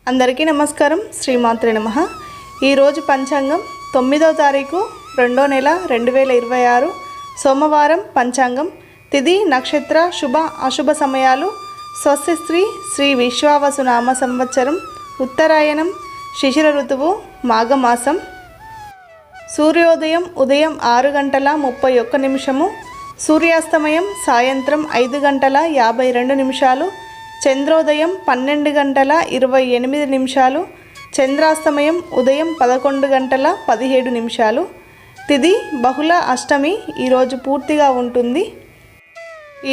అందరికీ నమస్కారం. శ్రీమాత్రే నమః. ఈరోజు పంచాంగం 9వ తారీఖు 2వ నెల 2026 సోమవారం. పంచాంగం తిథి నక్షత్ర శుభ అశుభ సమయాలు. స్వస్తి శ్రీ విశ్వావసు నామ సంవత్సరం ఉత్తరాయణం శిశిర ఋతువు మాఘమాసం. సూర్యోదయం ఉదయం 6:31, సూర్యాస్తమయం సాయంత్రం 5:52, చంద్రోదయం 12:28, చంద్రాస్తమయం ఉదయం 11:17. తిథి బహుళ అష్టమి ఈరోజు పూర్తిగా ఉంటుంది.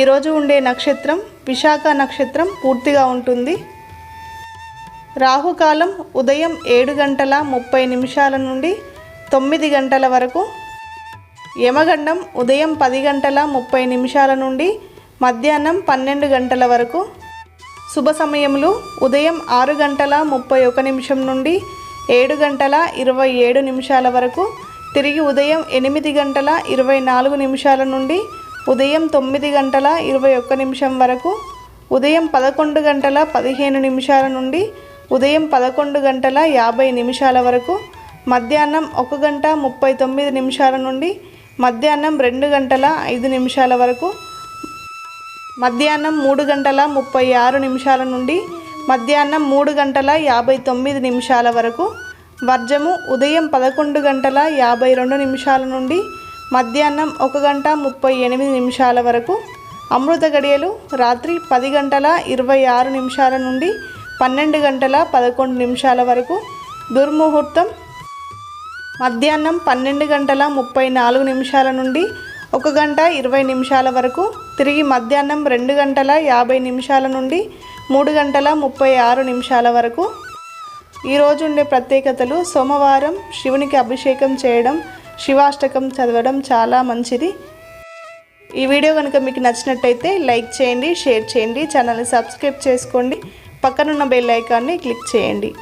ఈరోజు ఉండే నక్షత్రం విశాఖ నక్షత్రం పూర్తిగా ఉంటుంది. రాహుకాలం ఉదయం 7:30 నుండి 9 గంటల వరకు. యమగండం ఉదయం 10:30 నుండి మధ్యాహ్నం 12 గంటల వరకు. శుభ సమయములు ఉదయం 6:31 నుండి 7:27 వరకు. తిరిగి ఉదయం 8:24 నుండి ఉదయం 9:21 వరకు. ఉదయం 11:15 నుండి ఉదయం 11:50 వరకు. మధ్యాహ్నం 1:39 నుండి మధ్యాహ్నం 2:05 వరకు. మధ్యాహ్నం 3:36 నుండి మధ్యాహ్నం 3:59 వరకు. వర్జము ఉదయం 11:52 నుండి మధ్యాహ్నం 1:38 వరకు. అమృత గడియలు రాత్రి 10:26 నుండి 12:11 వరకు. దుర్ముహూర్తం మధ్యాహ్నం 12:34 నుండి 1:20 వరకు. తిరిగి మధ్యాహ్నం 2:50 నుండి 3:36 వరకు. ఈరోజు ఉండే ప్రత్యేకతలు: సోమవారం శివునికి అభిషేకం చేయడం, శివాష్టకం చదవడం చాలా మంచిది. ఈ వీడియో కనుక మీకు నచ్చినట్టయితే లైక్ చేయండి, షేర్ చేయండి, ఛానల్ని సబ్స్క్రైబ్ చేసుకోండి, పక్కనున్న బెల్ ఐకాన్ని క్లిక్ చేయండి.